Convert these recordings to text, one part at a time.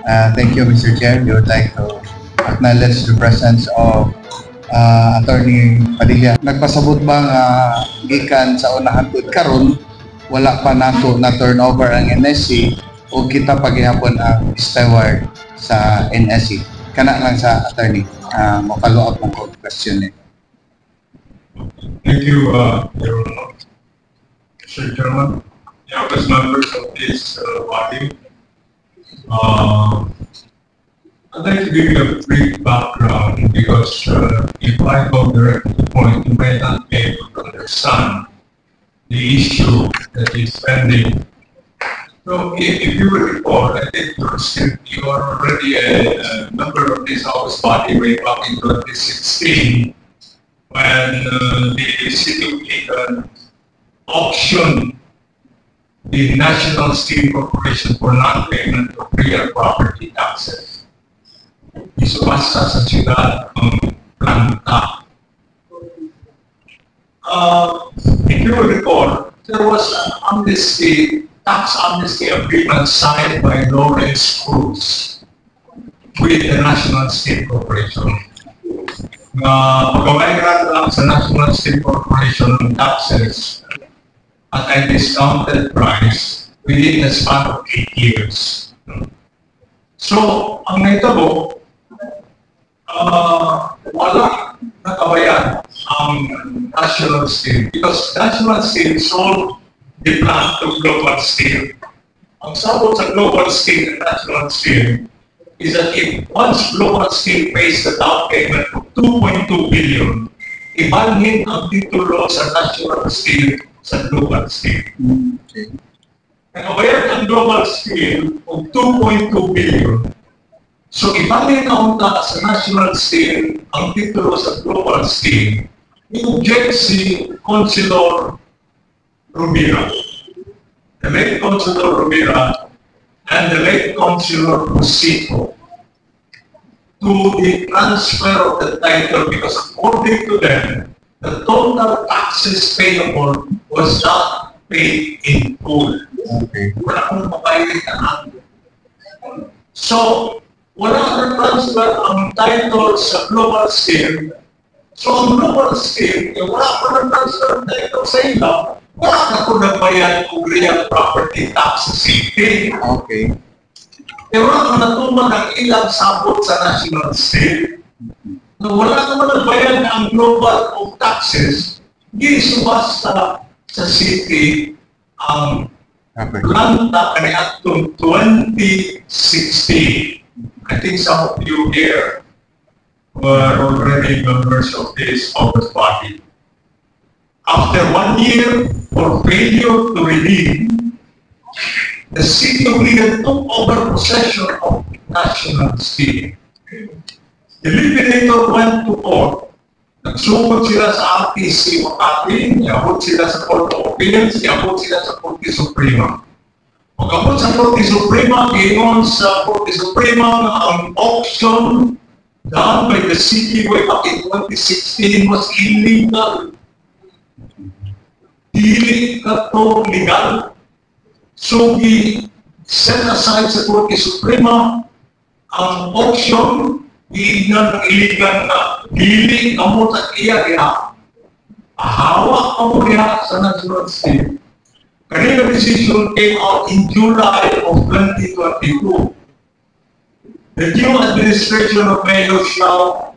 Thank you, Mr. Chair. We would like to acknowledge the presence of Attorney Padilla. Nagpasabot ba nga gikan sa unahantud karon wala pa nato na turnover ang NSC o kita paghihapon ang steward sa NSC. Kana lang sa attorney. Follow up lang ko question eh. Thank you, Your Honor. Mr. Chairman, as members of this body, I'd like to give you a brief background because if I go directly to the point, you may not be able to understand the issue that is pending. So if you will recall, I think you are already a member of this House body way back in 2016 when the City of Lincoln auctioned the National Steel Corporation for non-payment of real property taxes. Isubasta sa siyudad ng planta. If you will recall, there was an tax amnesty agreement signed by Lawrence Cruz with the National Steel Corporation. Pagkamayran lang sa National Steel Corporation ng taxes at a discounted price within the span of 8 years. So, ang naitabo, wala nakabayan ang National Steel because National Steel sold the plant to Global Steel. Ang sabot sa Global Steel and National Steel is that if once Global Steel pays the down payment of 2.2 billion, ibalhin ang titulo sa National Steel sa Global Steel. Nakabayad ang Global Steel of 2.2 billion. So ibalhin na unta sa National Steel ang titulo sa Global Steel, i-object si Councilor Rubira, the late Councilor Rubira, and the late Councilor Busito to the transfer of the title because according to them, the total taxes payable was not paid in full. Okay. Wala akong mabayad na. So, wala akong transfer ang title sa Global Steel. So, ang Global Steel, wala akong transfer ang title sa ila, wala akong nagbayad kung real property tax sa city. Okay. Wala akong natuman ang ilang sabot sa National Steel. Wala naman nagbayad na ang global of taxes, gisubasta sa city ang planta kaniya itong 2016. I think some of you here were already members of this August body. After 1 year for failure to redeem, the City of Lincoln took over possession of National Steel. The liquidator went to court. Nagsugod sila sa RTC Makati, iabot sila sa Court of Appeals, iabot sila sa Korte Suprema. Pag-abot sa Korte Suprema, giingon sa Korte Suprema na ang auction done by the city way back in 2016 was illegal. Dili ka to legal. So, set aside sa Korte Suprema ang auction iinan ng iligan na dili kamot at iya ahawak kamot iya sa National Steel. Kanina decision came out in July of 2022. The new administration of Mayor Xiao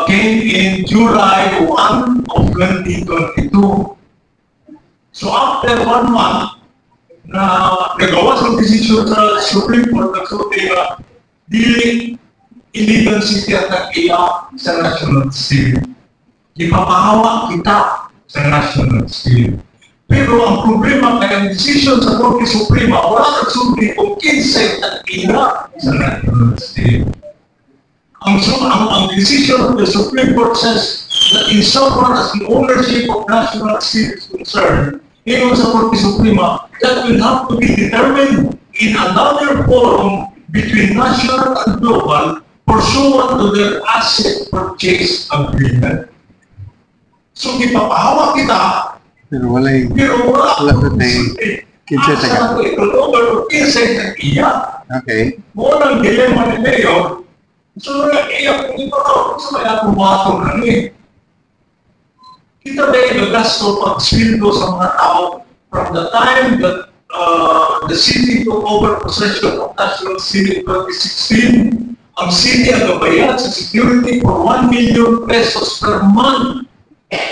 came in July 1 of 2022. So after 1 month, na nagawa sa decision sa Supreme Court, nagsulti na dili illegal city at nag-iya sa National Steel. Ipapahawa kita sa National Steel. Pero ang problema kaya ang decision sa Korte Suprema, wala nagsulti kung kinsay nag-iya sa National Steel. Ang decision of the Supreme Court says that in so far as the ownership of National Steel is concerned, ngayon sa Korte Suprema, that will have to be determined in another forum between national and global pursuant to their asset purchase agreement. So, ipapahawa kita, pero wala pero wala na tayo kinsay taga. asa ito, kinsay nag-iya. Okay. Muna ang dilema ni Mayor. So, iyak ito ako sa may apumato na kita ba yung gasto pag-sweldo sa mga tao from the time that the city took over possession of National City 2016, ang city ang gabayad sa security for 1 million pesos per month.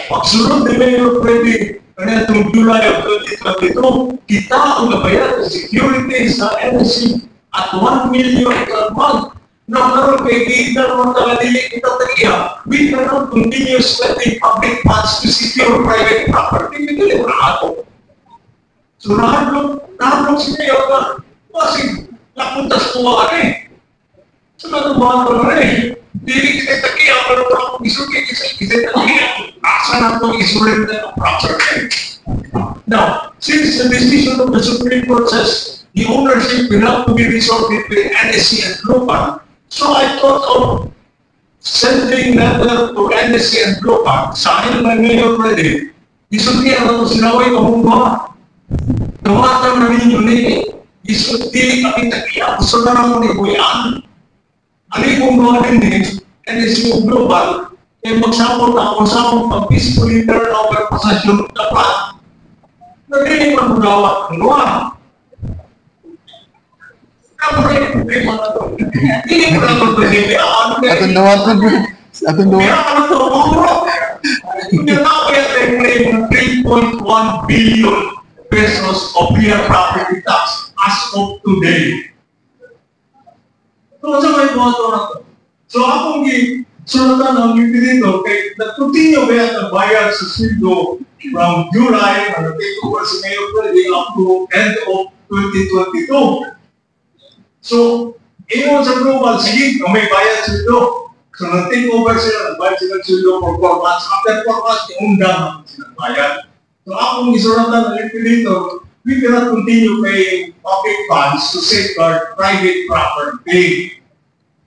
Pagsunod ni Mayor Freddy, kanitong July of 2022, kita ang gabayad sa security sa NSC at 1 million per month. Now, karon kay kita naman talaga dili kita tagiya, we cannot continue spending public funds to secure private property. Hindi mo na ato. So, nahanong si Mayor na, kasi napuntas ko ka so, natubahan ko na dili kita tagiya, pero kung isulit kita tagiya, asa na itong isulit na property. Now, since the decision of the Supreme Court says the ownership will have to be resorted to NSC and Global, so I thought of sending letter to NSC and Global sa akin na Mayor Freddy. Isulihan na ito sinaway ka mong mga. Tawatan na ninyo ni isulihan kami tagiya. Gusto na naman ni Buyan. Ano yung mga din NSC and Global, eh magsapot ako sa akong pag-peacefully turn over possession of the plant. Naging magagawa ng luwa. Hindi mo na ito hindi. Atong dawaton bro. Atong dawaton. Hindi na ako yung claim ng 3.1 billion pesos of real property tax as of today. So, sa may buhato na ito. So, akong sunatan ang dito, kay nag-continue ba yan ang bayad sa sweldo from July, ang take over sa Mayor Freddy up to end of 2022. So, ingon sa global, sige, kung may bayad sweldo. So, nag-take over sila, nag-bayad sila sweldo for 4 months. After 4 months, iundang sila bayad. So, akong isunatan ang dito, we cannot continue paying public funds to safeguard private property.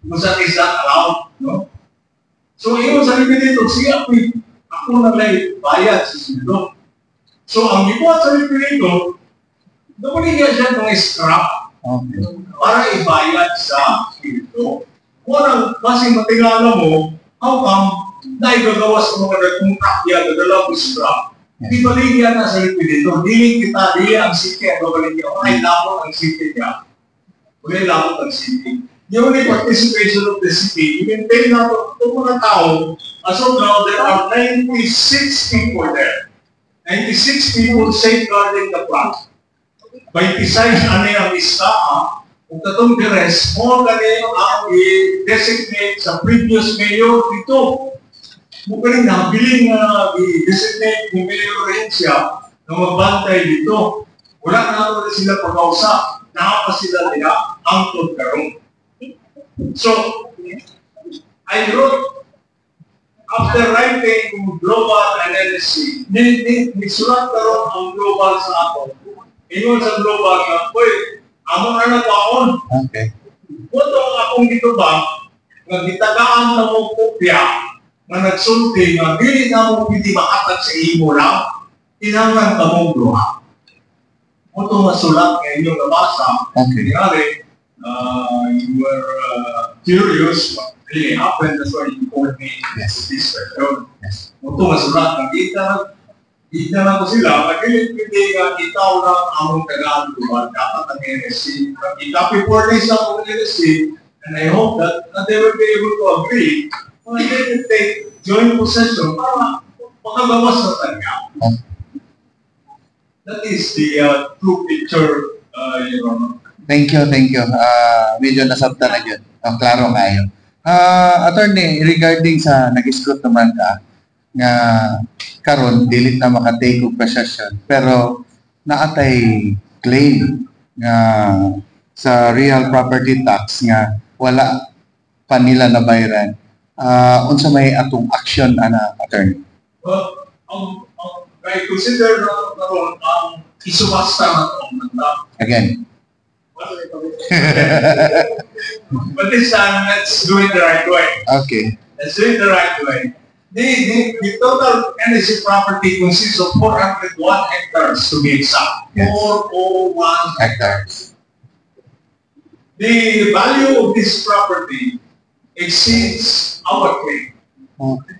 Kung saan is that allowed, no? So, iyon sa lipi dito, siya ako naglay bayad sa sweldo. So, ang gibuhat sa lipi dito, nakuligyan siya ng scrap para ibayad sa sweldo. Kung kasi matingala mo, how come naigagawas ng mga nagkontract yan, nagdala ko scrap, di baligyan na sa lipi dito. Dili kita, dili ang city ang baligyan. Ay, lapot ang city niya. Wala lapot ang city. The only participation of the city, i-maintain na itong mga tao, as of now, there are 96 people there. 96 people safeguarding the plant. By design, ano yung lista, kung katong the rest, more than ang i-designate sa previous mayor dito. Mukhang nabiling i-designate ni Mayor Rencia na magbantay dito. Wala na naman sila pag-ausap. Nakapa sila nila ang pagkarong. So, I wrote, after writing Global and NSC, nisulat ka ron ang Global sa ako. Ingon sa Global na, uy, among anak baon. Okay. Kung akong dito ba, nagitagaan na mo kopya, na nagsulti, na dili na mo pwede makatag sa imo lang, tinangan ka mong luha. Kung ito masulat na inyong nabasa, nangyari, you were curious what really happened. That's why you called me this question. Kung ito masulat ng kita na ko sila, nag-ilipindi nga itaw lang among tagaan tuwan. Dapat ang NSC. Ika 4 days lang ang NSC, and I hope that they will be able to agree when they will take joint possession para makagawas sa tanya. That is the true picture, Your Honor. Thank you. Medyo nasabta na yun. Ang klaro nga yun. Attorney, regarding sa nag-scrut naman ka, nga karon dili na maka-take of possession, pero naatay claim nga sa real property tax nga wala pa nila nabayaran. Unsa may atong action, attorney? Well, I consider naroon ang isubasta na ito. Again. But this time, let's do it the right way. Okay. Let's do it the right way. The total NSC property consists of 401 hectares to be exact. Yes. 401 Hectares. The value of this property exceeds our claim, Okay.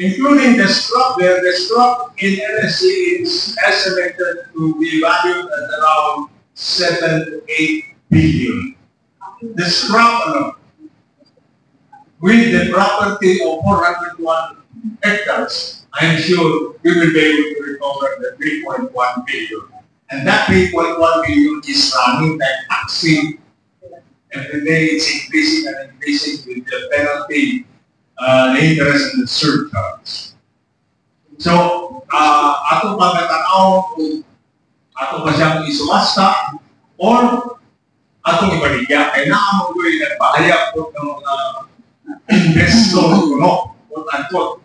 including the structure. The structure in NSC is estimated to be valued at around 7 to 8 billion. The structure with the property of 401 hectares, I'm sure we will be able to recover the 3.1 billion. And that 3.1 billion is running like taxi. Every day it's increasing and increasing with the penalty, the interest and the surcharge. So, ato pagkatanaw kung ato ba siyang isumasta or atong ibaligya. Kaya naamon ko yung nagpahayag po ng mga investor ko, no? Quote-unquote.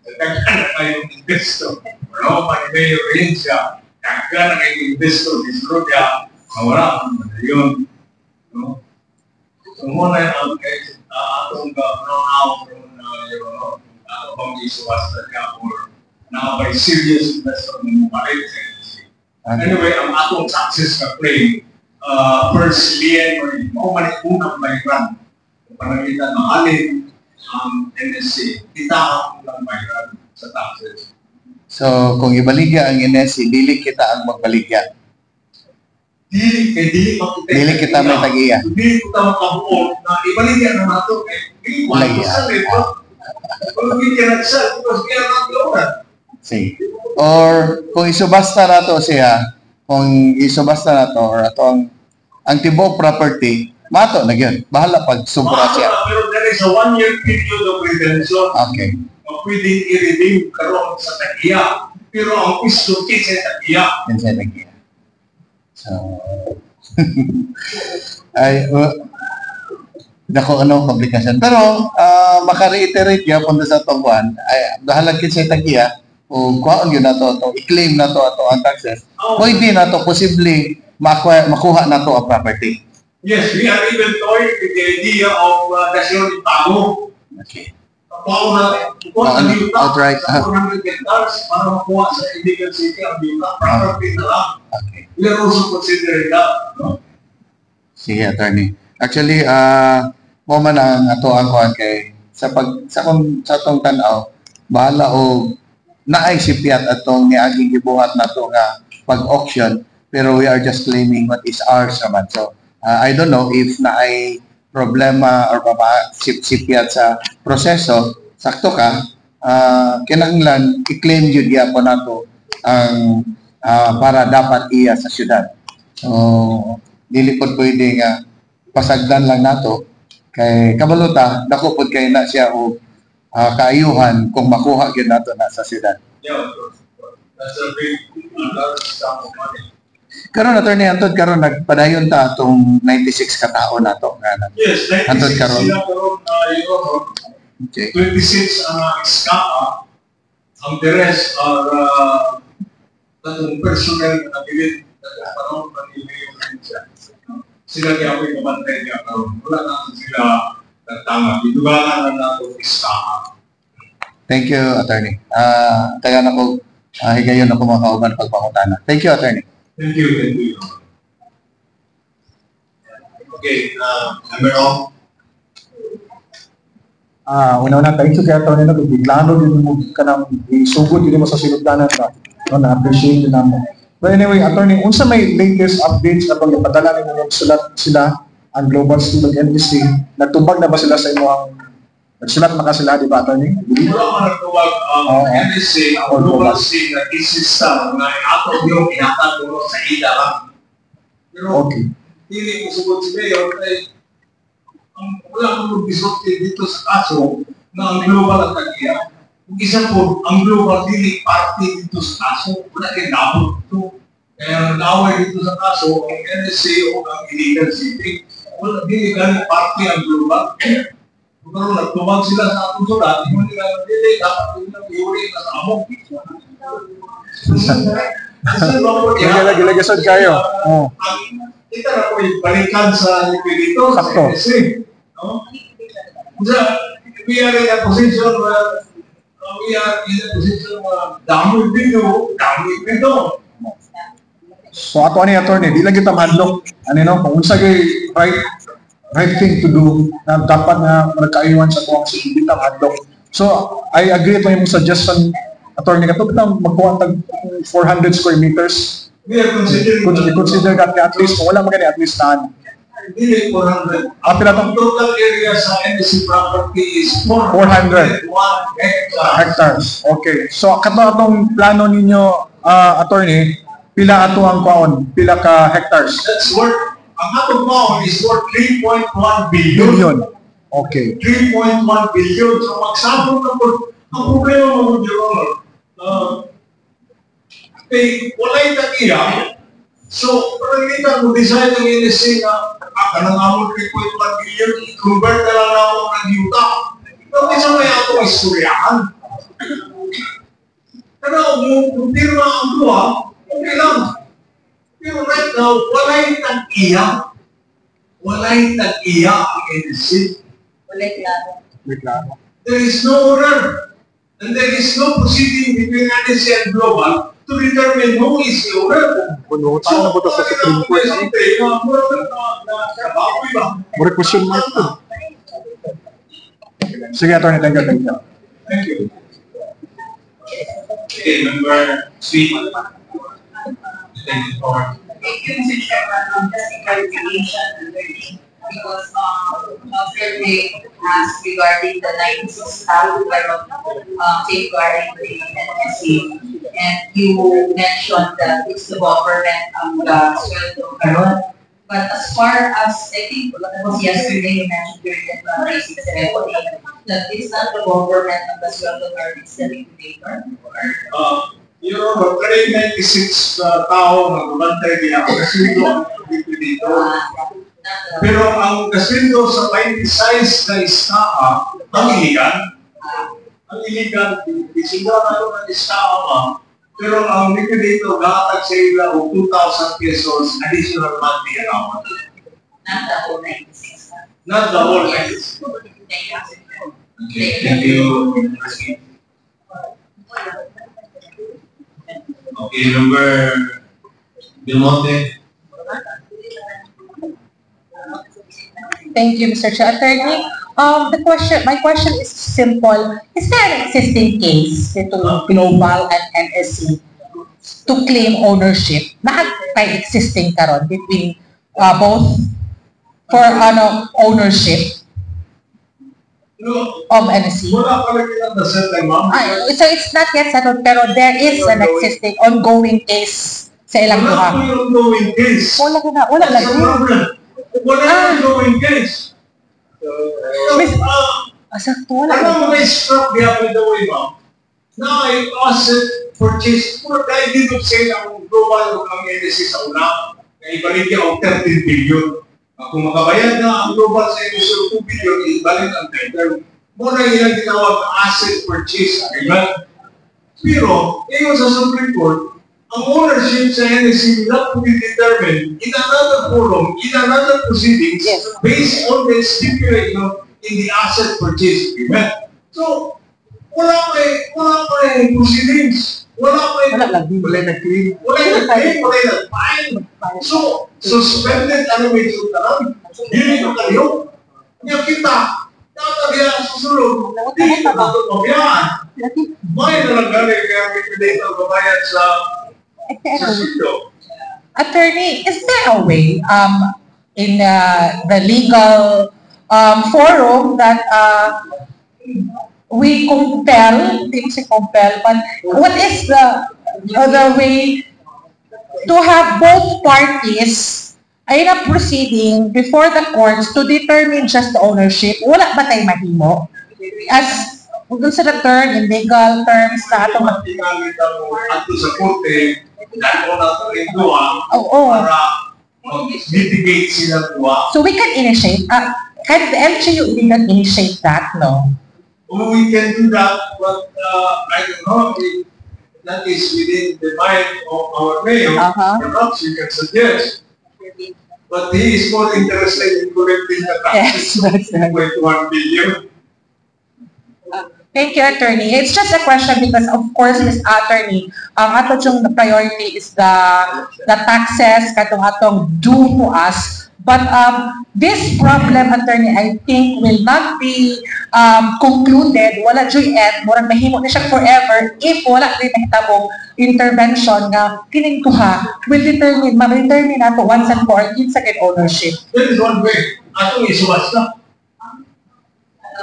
Nagkagan na kayong investor. Pero manimayo rin siya. Nagkagan na kayong investor. Disro niya. Mawala ang yun. No? So muna yung atong pronoun from yung ato bang isuwasta niya or nakabay serious investor na mumalit sa NSC. Anyway, ang atong success na claim, first liyan mo manipunang bayaran. Panagitan ng alin ang NSC, kita ang lang bayaran sa taxes. So, kung ibaligya ang NSC, dili kita ang magbaligya. Dili kita may tagiya. Dili kita makabuo na ibaligya naman ito. Dili ko ang kasal ito. Kung hindi ka nagsal, because we are not the owner. See. Or kung isubasta na to siya, kung isubasta na to, or atong ang tibo property, mato na yun. Bahala pag subra siya. Pero there is a 1-year period of redemption. Okay. Pwedeng i-redeem karoon sa tagiya. Pero ang pisto sa tagiya. Yan siya tagiya. So, ay, dako ano komplikasyon. Pero, maka-reiterate niya punta sa tungkuan, ay, dahalagin sa tagiya, o kuhaan yun na to, i-claim na to ato ang taxes, pwede na to, posible makuha na to ang property. Yes, we are even toying with the idea of national ipago. Okay. Paano na, ang yuta outright, sa 400 hectares para makuha sa illegal city ang yuta, property na lang. Okay. We are also considering that. No? Sige, attorney. Actually, mo man ang ato ang kuhan kay sa atong tanaw, bahala o naay si Piat atong niaging gibuhat nato nga pag-auction, pero we are just claiming what is ours naman. So, I don't know if naay problema or si Piat sa proseso, sakto ka, kinahanglan i-claim jud gyapon nato ang para dapat iya sa syudad. So, dili pod pwede nga pasagdan lang nato kay kabaluta dako pod kay na siya og kaayuhan kung makuha gyud nato na sa syudad. Yeah, of course. That's a big sum of money. Karon attorney antod karon nagpadayon ta atong 96 ka tawo nato nga. Yes, 96 Antod karon. sila karon Okay. 26 ang iskapa. Ang the rest are tatong personnel na nabilit na parang paniliyo rin siya. Sila kaya ako'y kabantay niya karon. Wala na sila nagtama. Itugalan na nato iskapa. Thank you attorney. Taga na ko higayon ako mga kauban pagpangutana. Thank you attorney. Thank you. Okay, number of una-una thank you kaya ito nila kung biglano din mo ka nang isugod din mo sa sinugdanan na na-appreciate din namin. But anyway, attorney, unsa may latest updates na pag ipadala nimo yung sulat sila ang Global Student NSC, nagtubag na ba sila sa inyong nagsulat na ka sila, di ba attorney? wala man nagtuwag ang NSC, ang global scene na isistem na ato yung inakad mo sa ila lang. Pero Okay. hindi mo sugod si Mayor ay wala mong bisote dito sa kaso na ang global ang tagiya. Kung isa po, ang global dili party dito sa kaso, wala kayo napot ito. Kaya nag-away dito sa kaso, ang NSC o ang illegal city, wala dili ganang party ang global. Kung nagtubag sila sa atong sulat, hindi nila dili, dapat nila iuli na sa amok. Gilagasod kayo. Oh. Kita na po yung balikan sa liquidito sa Sakto. NSC. No? We are in a position where dami video. So ato ani attorney, di lang kita mahadlok ano no kung unsa gay right thing to do na dapat na magkaiwan sa tuwang sa hindi ta mahadlok. So I agree to yung suggestion attorney kato kita magkuha tag 400 square meters. We are considering Consider that at least kung wala magani at least na Hindi 400. pila Ang tong total area sa NSC property is 400. 401 hectares. hectares. Okay. So kato atong plano ninyo attorney, pila ato ang kuon? Pila ka hectares? That's worth, ang atong mount is worth 3.1 billion. Billion. Okay. 3.1 billion. So magsabot na po. Ang problema mo, Your Honor, walay tagiya. So, parang kita mo design ng NSC na kanang amon 3.1 billion, convert na lang ako ng yuta. Pero isa may atong istoryahan. Pero kung pirma ang duha, okay lang. Pero right now, walay tag-iya. Walay tag-iya ang NSC. Walay klaro. There is no order. And there is no proceeding between NSC and Global to determine who is the owner. Bunutan na ba ito sa Supreme Court? Mura question mark ito. Sige, attorney, thank you. Thank you. Okay, member C. Thank you for Thank you, Mr. Chairman. Just a clarification because survey asked regarding the 96 staff safeguarding the NSC, and you mentioned that it's the government ang sweldo karon. But as far as, I think, that was yesterday, you mentioned during the basic ceremony, that it's not the government ang sweldo karon, it's the regulator? Your Honor, 96 tao na gumantay din ako kasi ito ang dito. Pero ang kasildo sa 26 na istaa, ang iligan. Ang iligan, isigura na ito ng istaa, ma'am. Pero ang liquidator, gatag sa ila o 2,000 pesos additional monthly allowance. Not the whole 96. Not the whole 96. Thank you. Okay, number Belmonte. Thank you, Mr. Chair. Attorney, my question is simple. Is there an existing case between Global and NSC to claim ownership? May existing karon between both for ownership of NSC? Wala pala kinang nasettle, ma'am. So it's not yet settled, pero there is an existing ongoing case sa ilang Wala duha. po yung ongoing case. Wala That's lagi. the problem. Wala yung ongoing case. Sakto, wala. Ano mga struck the other way, ma'am? Na ay asset purchase. Kung dahil dito sila ang global ang NSC sa una, na ibalik niya ang 13 billion. Kung makabayad na ang global sa NSC 2 billion, ibalik ang 13. Muna yung tinawag na asset purchase agreement. Pero, ngayon sa Supreme Court, ang ownership sa NSC will not be determined in another forum, in another proceedings, based on the stipulation in the asset purchase agreement. So, wala may proceedings. Wala nag-claim. So, suspended animation na lang. Hindi ko kayo. Ngayon kita, tatagyan susunod, hindi ka na ito pabiyaan. May nalanggaling kaya may pinito babayan sa sundo. Attorney, is there a way in the legal forum that we compel, hindi ko si compel, but what is the way to have both parties ay na proceeding before the courts to determine just the ownership? Wala ba tayo mahimo? As kung sa the term, in legal terms, na itong Tingalita mo ato sa korte, dahil ko na ito rin doon, para mitigate sila doon. So we can initiate, can the LGU even initiate that, no? We can do that, but I don't know if that is within the mind of our mayor. Perhaps you can suggest. But he is more interested in collecting the taxes of 2.1 billion. Thank you, attorney. It's just a question because, of course, Ms. Attorney, ato yung priority is the taxes katong atong due to us. But this problem, attorney, I think will not be concluded. Wala dyan end. Murang mahimo na siya forever if wala rin nahitabong intervention nga kiningkuha will ma-determine nato once and for all in second ownership. There is one way. Atong isubas na.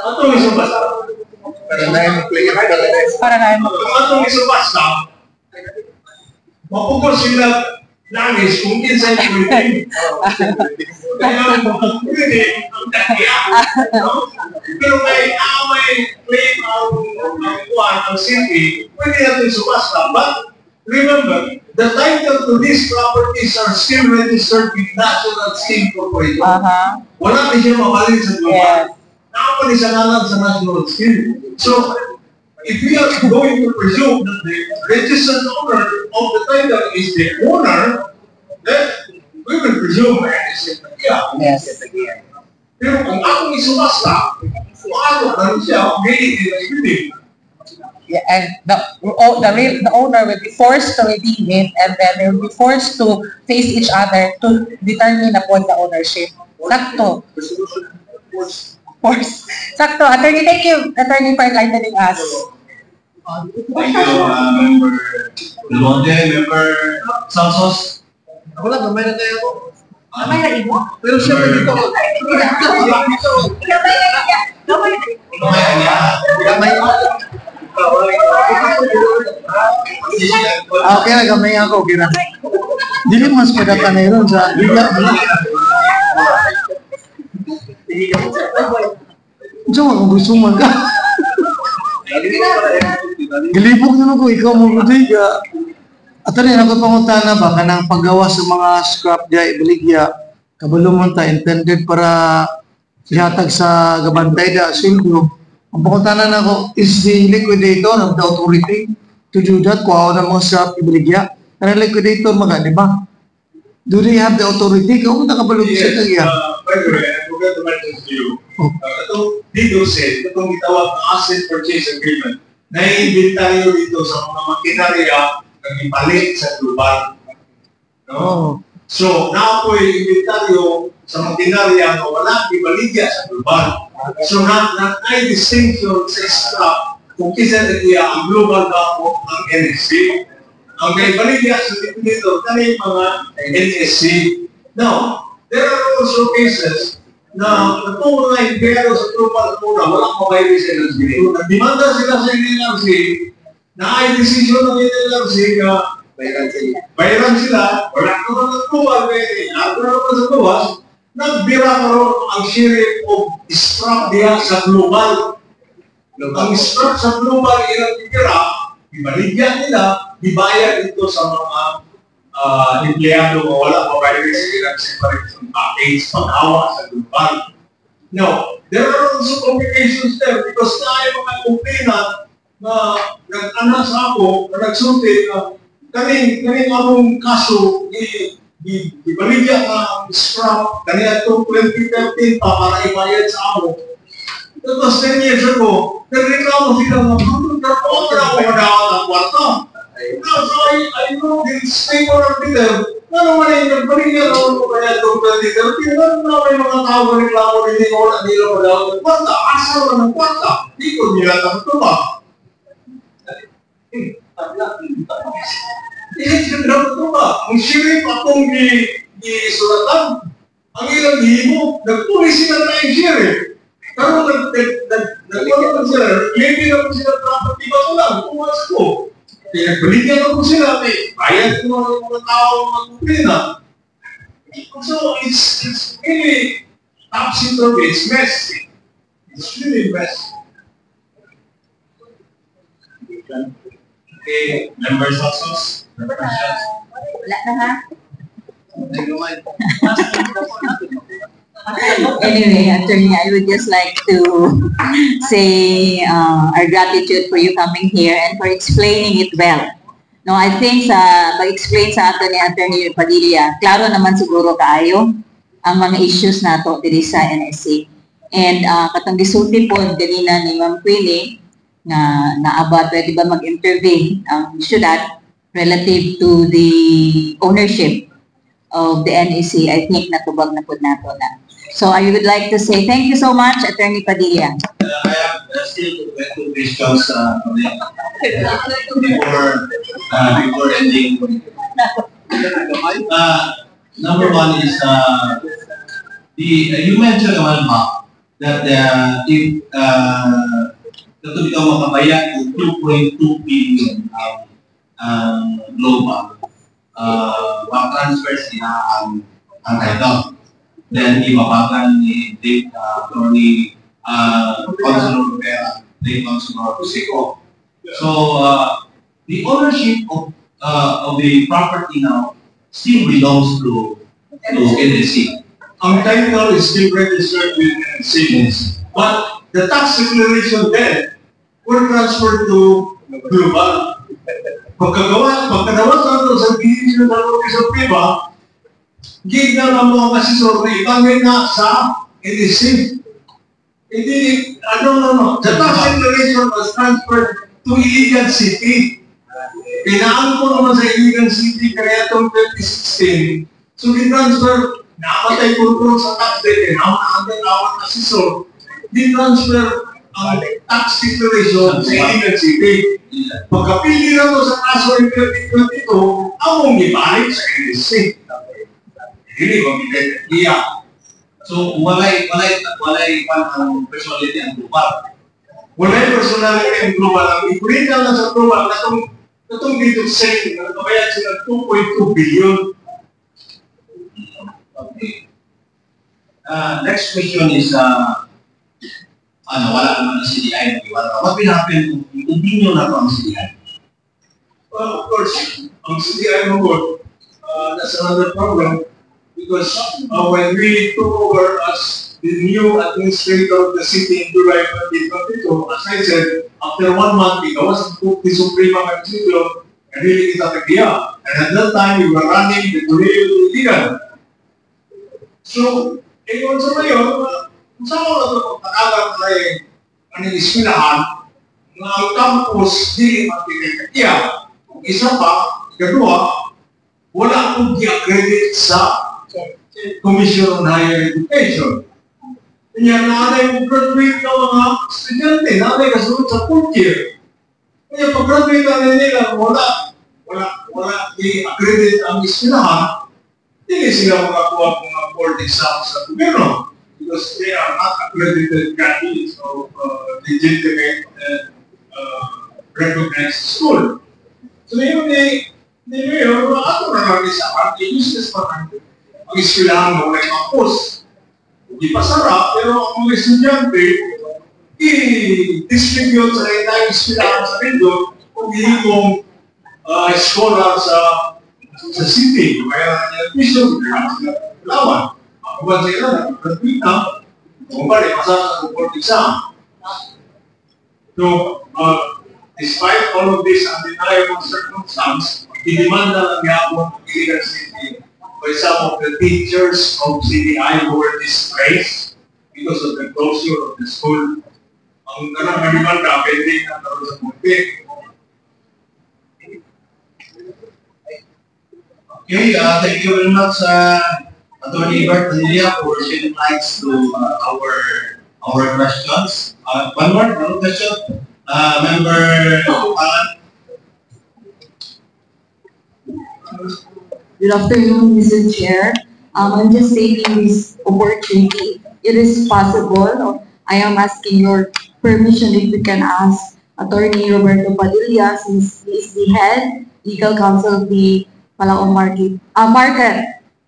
Atong isubas na. Para na yung player ka rin. Para na yun. Kung atong isubas na, mapugol sila langis kung kinsa yung pwede. Kaya, pwede, ang takiya. Pero may claim ang city, pwede natin isubas na. But, remember, the title to these properties are still registered with National Scheme Corporation. Wala na siya mabalin sa global. Nakapali sa nalang sa National Scheme. So, if we are going to presume that the registered owner of the title is the owner, then we will presume that it is the tagiya. Yes. Pero kung akong isubas na, paano na rin siya, may hindi. Yeah, and the owner will be forced to redeem it, and then they will be forced to face each other to determine upon the ownership. Sakto. Force. Sakto. Attorney, thank you, attorney, for enlightening us. Thank you, Member Delmonte, Member Santos. Ako lang, gamay na tayo ako. Kamay na imo? Pero siyempre dito. Gamay ako. Okay na, gamay ako. Okay na. Dili mas kadata na yun sa bigla. Diyan ako gusto man ka. Galibog na ako, ikaw mo kuday ka. At rin ako pangutana ba, kanang paggawa sa mga scrap diya, ibaligya, kabalo mo ta, intended para ihatag sa gabantay da, sildo. Ang pangutana na ako, is the liquidator of the authority to do that, kuha na mga scrap, ibaligya. Kanang liquidator mga, di ba? Do they have the authority? Kung nakabalo sa tagiya. By the way, I forgot to mention to you, dito said, itong gitawag na asset purchase agreement, nai-inventaryo dito sa mga makinarya na ipalit sa global. No? So, na po yung inventaryo sa makinarya na wala ibaligya sa global. So, ay distinction sa scrap kung kisa na ang global na po ng NSC. Ang kaibaligya sa dito, kanil mga NSC. Now, there are also cases na itong mga impero sa global muna, walang mabayari sa NLRC. Nagdemanda sila sa NLRC na ay decision ng NLRC na bayaran sila, wala naman ng global, ako naman sa gawas, nagbira karoon ang sheriff of scrap diya sa global. Ang scrap sa global ilang titira, ibaligyan nila, dibayad ito sa mga empleyado o wala mabayari sa ilang separation package pag-awa sa global. Now, there are also complications there because tayo mga kumplina na nag-ana sa ako, na nagsunti na kaning among kaso ibaligyan ng scrap kanina itong 2013 pa para ibayad sa ako. That was 10 years ago. Nagreklamo sila ng ako ng kwarta. Now, so I know this paper of Peter, ano man yung nagpaligyan ako kaya itong 2013, ano may mga tao na reklamo rin ko na nila wala ng kwarta. Asal na ng kwarta. Di ko nila ito ba? Ito ba? Ang sheriff akong gisulatan, ang ilang himo, nagpulis sila na yung sheriff. Pero nagpulis sila, maybe na po sila property ba ko lang, pumas ko. Nagpaligyan ako sila, bayad ko mga tao magpupina. So, it's really topsy-turvy, it's messy. It's really messy. Okay, Member Santos, Member Christians. Wala na ha? Anyway, attorney, I would just like to say our gratitude for you coming here and for explaining it well. No, I think sa pag-explain sa ato ni Attorney Padilla, klaro naman siguro kaayo ang mga issues nato diri sa NSC. And katong gisulti po ganina ni Ma'am Queenie, nga naabot, pwede ba mag-intervene ang syudad relative to the ownership of the NEC? I think natubag na po nato na. So I would like to say thank you so much, Attorney Padilla. I have still two questions before ending. Number one is you mentioned a while back that if ito ikaw makabayad ng 2.2 billion global transfers niya ang title. Then ibabagan ni Dave Attorney Consular Rivera, Dave Consular Rivera. So the ownership of the property now still belongs to NSC. Ang title is still registered with NSC, but the tax declaration then were transferred to global. Pagkagawa sa Division ng Office of FIBA, gig na lang mga asesor na ibangin na sa NSC. Hindi, the tax declaration was transferred to Iligan City. Pinaan ko naman sa Iligan City kaya itong 2016. So, di-transfer, namatay ko sa tax day, naman asesor, di-transfer ang tax declaration sa Iligan City. Pagkapili na ito sa kaso ng 2022, among ibalik sa NSC. Hindi ko iya. So walay ang personality ang global. Walay personality ang global. Ang ibrita lang sa global na itong dito sa nagbabayad sila 2.2 billion. Okay. Next question is wala naman ang CDI. What will happen kung i-continue na ito ang CDI? Well, of course, ang CDI mo that's another problem because when we took over as the new administrator of the city in July 2022, as I said, after 1 month, ikawas ang Suprema Municipio, hindi kita tagiya. And at that time, we were running the Toreo Iligan. So, kung sa ngayon, saan mo na ito pagkakalang ay anong ispinahan na ang campus di magpinagkakya. Kung isa pa, ikadua, wala akong di-accredit sa Commission on Higher Education. Kanya nanay kung graduate ng mga estudyante, nanay kasunod sa 4th year. Kaya pag-graduate na nila, wala di-accredit ang ispinahan, hindi sila makakuha ng mga board exams sa gobyerno. Because they are not accredited graduates of legitimate and recognized school. So yun ako na lang isa, useless pa ang iskilahan mo ng campus. Hindi pa sarap, pero ang mga estudyante, i-distribute sa entire iskilahan sa region kung hindi mong scholar sa city. Kaya admission, kaya sila lawan. Kung sila nag-graduate na, kung balik, masasag ang board exam. So, despite all of this undeniable circumstance, dinimanda lang yapon ng Iligan City by some of the teachers of CDI who were disgraced because of the closure of the school. Ang kanang manimanda, pending na naroon sa punti. Okay, thank you very much, Attorney Bert Padilla, for shedding lights to our questions. One more question. Member Alan. Good afternoon, Mr. Chair. I'm just taking this opportunity. It is possible. I am asking your permission if we can ask Attorney Roberto Padilla, since he is the head legal counsel of the Palaong market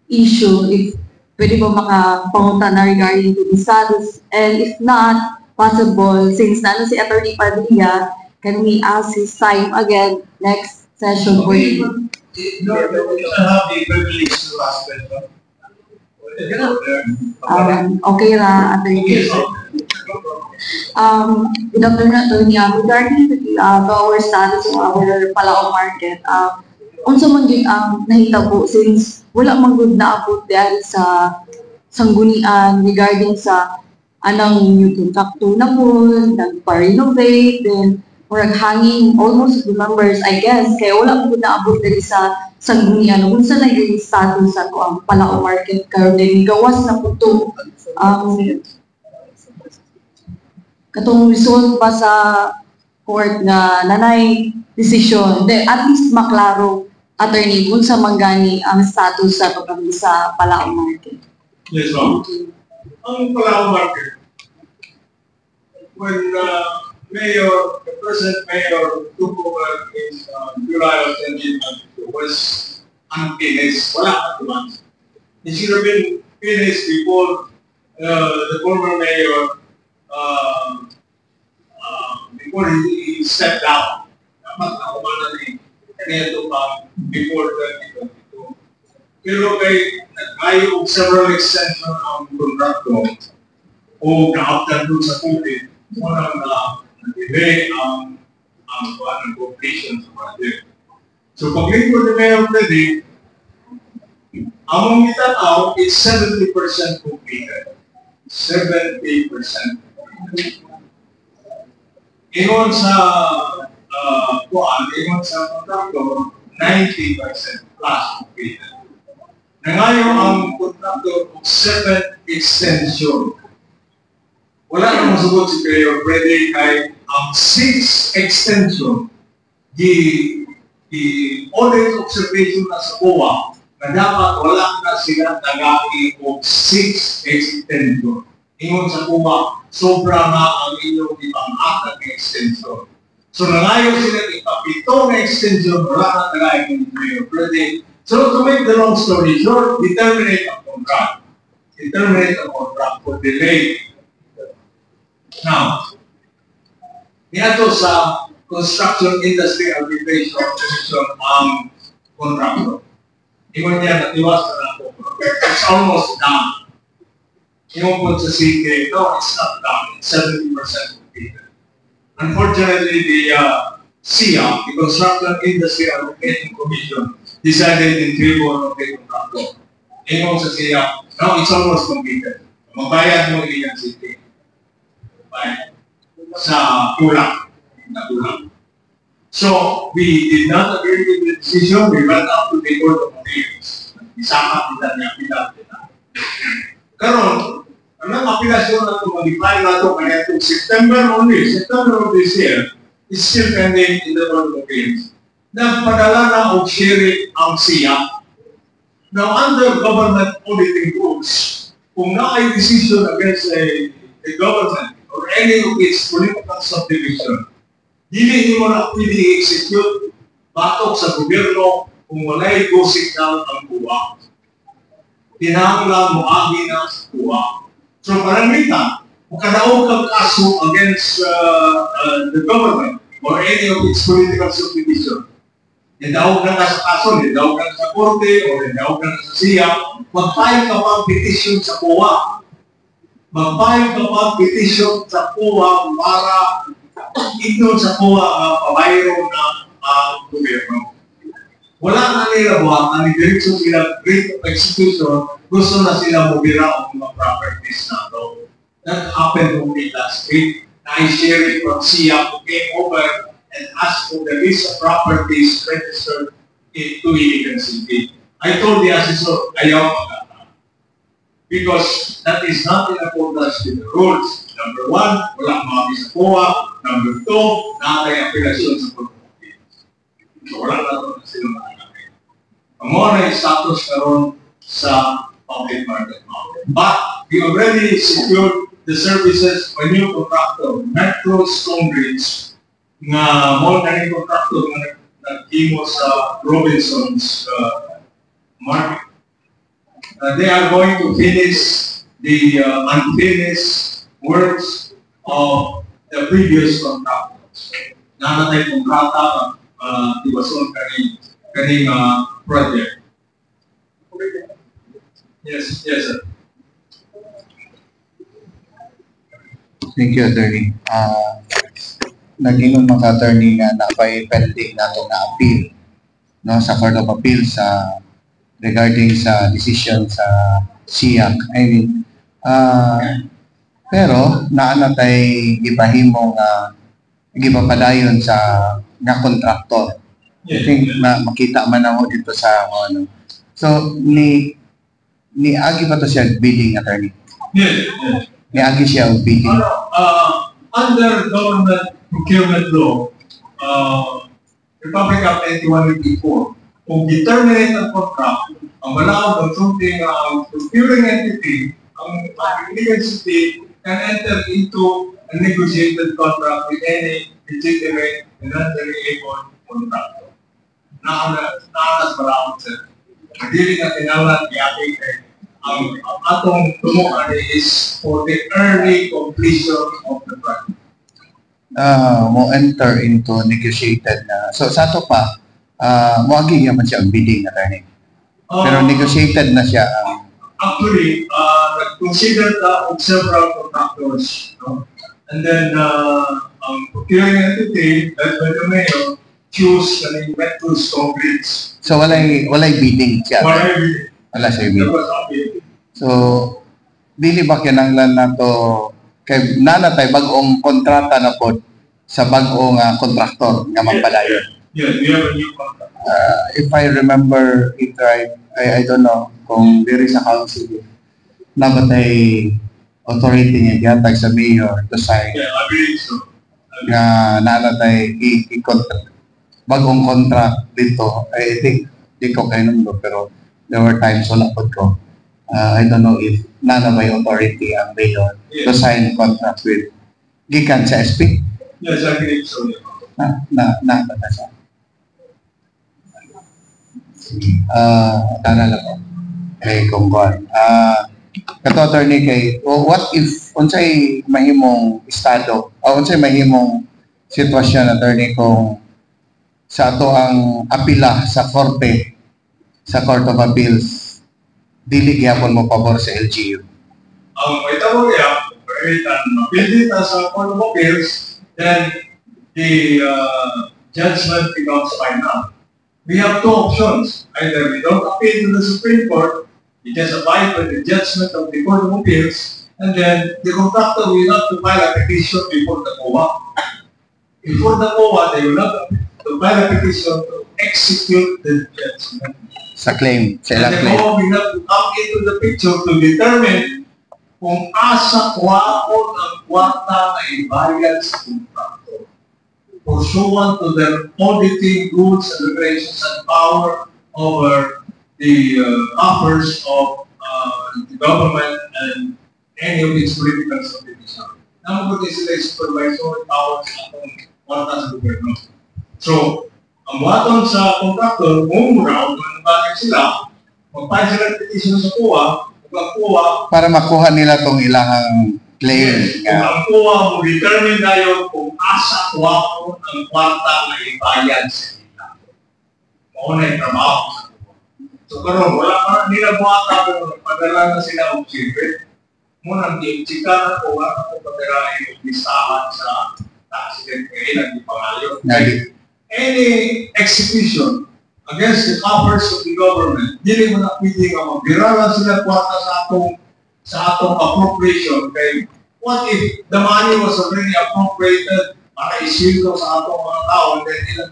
issue, if pwede ba makapangunta na regarding to the status, and if not possible, since nano si Attorney Padilla, can we ask his time again next session? Okay. You have the privilege to ask question. Okay ra, Attorney. Good afternoon, Attorney. Regarding to our status of our Palaong market, unsa man gyud ang nahitabo since wala man gud naabot dahil sa sanggunian regarding sa anang new contractor na po, nagpa-renovate, then murag hanging almost the numbers, I guess, kaya wala po naabot dali sa sanggunian. Kung saan na yung status sa ang Palao Market karon din gawas na po ito. Katong result pa sa court na nanay decision, then at least maklaro attorney kung sa manggani ang status sa pagkabi sa Palao Market. Yes, ma'am. Ang Palao Market, when the present mayor took over in July of 2022 was unfinished. Wala pa naman. It should have been finished before the former mayor before he stepped down. Dapat nakumana rin kanina ito pa before 2022. Pero nag-ayo several extension ang contractor o na-after doon sa COVID, walang delay ang completion sa project. So pag-lingkod ni Mayor Freddy, among itataw, it's 70% completed. 70%. Ingon sa ingon sa contractor, 90% plus completed. Nangayon ang contractor of 7 extension. Wala na masugot si Mayor Freddy kay ang 6 extension the audit observation na sa COA na dapat wala na sila tagaki o 6 extension. Ingon sa COA, sobra na ang inyong ipang-akat ng extension. So nangayon sila ipapito na extension, wala na tagaki ni Mayor Freddy. So to make the long story short, determinate ang contract. Determinate ang contract for delay. Now, niyato sa Construction Industry Arbitration Commission ang contractor. Ingon niya natiwas na lang po. It's almost done. Ingon po sa CK, no, it's not done. It's 70% completed. Unfortunately, the SIA, the Construction Industry Arbitration Commission, decided in favor of the contractor. Ingon sa SIA, no, it's almost completed. Mabayad mo iyan CK. Sa kulang. So, we did not agree with the decision. We went up to the Court of Appeals. Isama kita niya. Karon, ang apilasyon na ito, mag-define na ito kaya itong September of this year, is still pending in the Court of Appeals. Nagpadala na o sharing ang SIA. Now, under government auditing rules, kung na ay decision against a government or any of its political subdivision, hindi mo na pwede i-execute batok sa gobyerno kung wala'y go signal ang kuha. Tinangla mo agi na sa kuha. So parang nita, kung kadaog kang kaso against the government or any of its political subdivision, nidaog na sa kaso, nidaog na sa korte o nidaog na sa SIA, mag-file ka pang petition sa kuha. Mag-file ka pang petition sa kuha para ito sa kuha ang pabayro ng gobyerno. Wala na nila buhat, ang direksyon sila great execution, gusto na sila mubira ang mga properties na ito. That happened only last week. Na-share it from SIA who came over and asked for the list of properties registered to Iligan City. I told the assessor, ayaw magkata. Because that is not in accordance with the rules. Number 1, wala mami sa COA. Number 2, nakatay ang apilasyon sa Court of Appeals. So wala na ito na sila makakapit. Ang mga na yung status karon sa public market. But we already secured the services of a new contractor, Metro Stonebridge, nga mo na yung contractor na nag-imo sa Robinson's market. They are going to finish the unfinished works of the previous contractors. Nanatay kontrata tiwason kaning project. Yes, sir. Thank you, Attorney. Nag-ingon mga attorney nga napay-pending nato na appeal no, sa Court of Appeals regarding sa decision sa SIAC. I mean, Pero naana tay gipahimo nga gipapadayon sa nga kontraktor. I think na makita man ako dito sa ano. So ni agi pa to siya bidding attorney. Yes, yes. Ni agi siya og bidding. Under government procurement law, Republic Act 8184, kung determinate ang contract, ang allowed of something procuring entity, ang legal entity can enter into a negotiated contract with any legitimate and non-able contractor. Naanas maraming sir. Hindi na tinawag ni ating ang atong tumukan is for the early completion of the project. Mo enter into negotiated na. So sa ato pa, mo agi man siya ang bidding attorney. Pero negotiated na siya. Actually, nag-consider of several contractors. No? And then, ang procuring entity, led by the mayor, choose the metals concretes. So walay bidding siya. Wala siya bidding. So dili ba kinahanglan nato kay nanatay bag-ong kontrata na pod sa bag-ong kontraktor nga magpadayon. Yes, we have a new contract. If I remember it right, I don't know kung diri sa council nabatay authority niya gihatag sa mayor to sign Yeah, I believe so. nga nanatay i-contract bagong contract dito. I think di ko kayo nung pero there were times wala pod ko. I don't know if nana may authority ang mayor to sign contract with gikan sa SP. Yes, I believe so. Yeah. Na siya. Tana lang ko. Kay Kongguan. Kato attorney kay, what if, unsay mahimong estado, o unsay mahimong sitwasyon attorney kung sa ato ang apila sa korte, sa Court of Appeals, dili gyapon mo pabor sa LGU? May tawag yan, build it as a Court of Appeals, then the judgment becomes final. We have two options. Either we don't appeal to the Supreme Court, we just abide by the judgment of the Court of Appeals, and then the contractor will have to file a petition before the COA. Before the COA, they will have to file a petition to execute the judgment. Sa claim, sa ilang And the claim. COA will have to come into the picture to determine kung asa kuwaon ang kwarta na ibayad sa contractor, pursuant to their auditing rules and regulations and power over the offers of the government and any of its political subdivision. Naman ko sila yung supervisory powers atong kwarta sa gobyerno. So, ang buhaton sa contractor, kung muna, kung balik sila, magpahit sila ng petition sa COA, ang COA, Para makuha nila tong ilahang claim kung nga. ang COA mo determine na yun kung asa kuwapon ang kwarta na ibayad sa nila. Mauna yung trabaho sa COA. So karon wala pa nila buhata pero padala na sila og secret. Muna ang chika na COA na kung padala yung listahan sa accident kaya nagpangayo. Any execution against the offers of the government, dili mo na pwede nga magbiralan sila kwarta sa atong appropriation. Kay what if the money was already appropriated para isildo sa atong mga tao and then ilang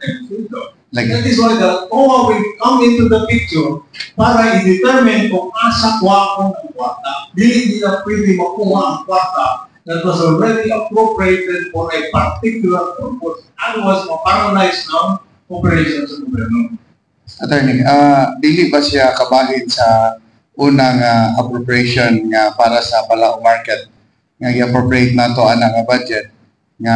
isildo? Like, That is why the COA will come into the picture para i-determine kung asa kuwakon ang kwarta. Dili nila pwede makuha ang kwarta that was already appropriated for a particular purpose and was ma-paralyze ng operation sa gobyerno. attorney, dili ba siya kabahin sa unang appropriation nga para sa Palao Market nga i-appropriate nato ana nga budget nga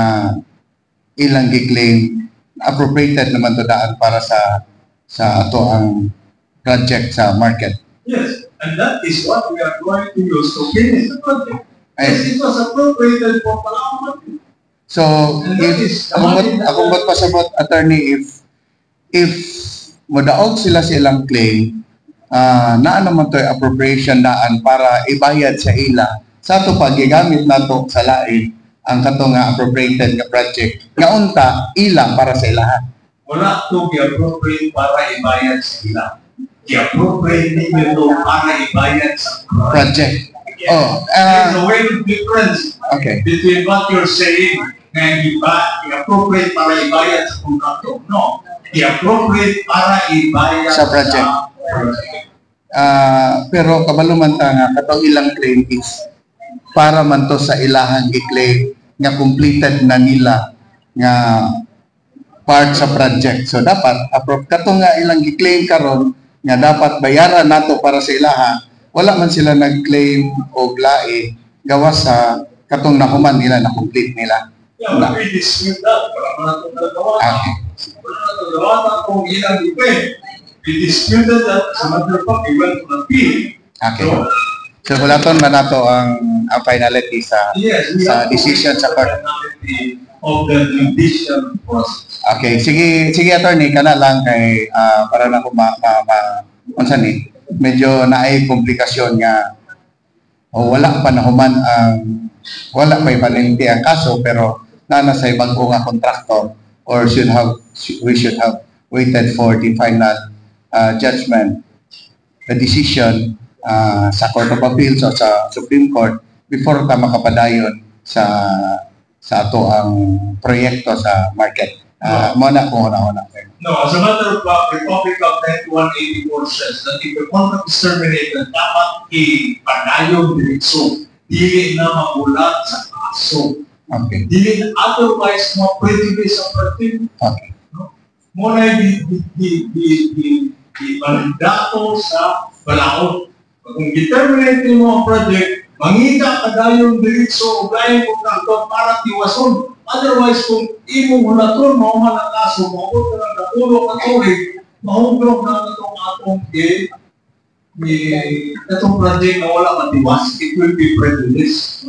ilang gi-claim appropriated naman to daan para sa ato ang project sa market. Yes, and that is what we are going to use to finish the project. Ay. Yes, it was appropriated for Palao Market. So, if akong pasabot attorney, if modaog sila sa ilang claim, naa naman to appropriation daan para ibayad sa ila. Sa ato pa gigamit nato sa lain ang kato nga appropriated nga project nga unta ila para sa ilahan. Wala to i-appropriate para ibayad sa ila. I-appropriate ninyo to para ibayad sa Project. Oh, There's a way of difference okay. between what you're saying and i-appropriate para ibayad sa kontraktor. No, i-appropriate para ibayad Sa project. project. Pero kabalo man ta nga katong ilang claim is para man to sa ilahang i-claim nga completed na nila nga part sa project. So dapat katong nga ilang i-claim karon nga dapat bayaran nato para sa ilaha, wala man sila nag-claim og lae gawas sa katong nahuman nila na complete nila. Yeah, we dispute that. Wala man natin nagawa. Okay. Wala natin nagawa na kung ilang ipin. We disputed that sa matter of fact, we went to appeal. Okay. So kulaton man nato ang finality sa Yes, we sa have to decision wait sa for court. the finality of the judicial process. Okay, sige attorney kana lang kay para na ko unsa ni medyo naay komplikasyon nga wala pa nahuman ang wala pa ipalimti ang kaso pero nana sa bag-o nga kontraktor or we should have waited for the final judgment, the decision sa Court of Appeals o sa Supreme Court before ka makapadayon sa ato ang proyekto sa market. Mo na kung una-una. No, as a matter of fact, Republic of 9184 says that if the contract is terminated, dapat ipanayon diretso. Dili na magulat sa kaso. Okay. Dili na otherwise ma-prejudice ang party. Okay. Muna di mandato sa balaod. Kung i-terminate mo ang project, mangita ka dayon diretso o gayong kontraktor para tiwason. Otherwise, kung imong hulaton, mahuman ang kaso, mahuman ka ng nakulong at tuloy, mahulog na itong atong itong project na wala matiwas, it will be prejudice.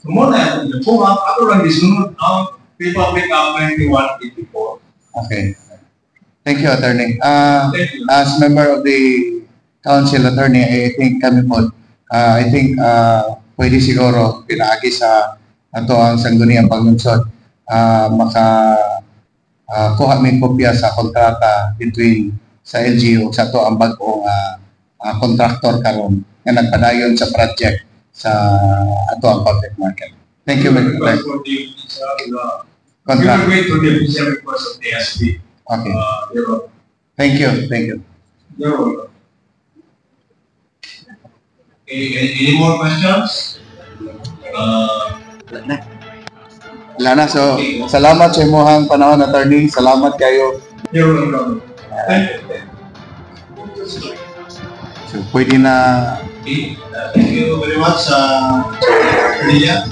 So muna, kung ako lang isunod ang Republic of 9184. Okay. Thank you, attorney. Thank you. As member of the council, attorney, I think kami po, pwede siguro pinaagi sa ato ang sangguniang paglunsod kuha may kopya sa kontrata between sa LGU sa ato ang bag-ong contractor karon nga nagpadayon sa project sa ato ang public market. Thank you, Mr. Request for the official, we Contract. will wait for the official request of the SB. Okay. You're welcome. Thank you. Thank you. You're welcome. Any more questions? Wala na. So, salamat sa imuhang panahon, attorney. Salamat kayo. You're welcome. Thank you. So, pwede na Okay. Thank you very much, Lilia.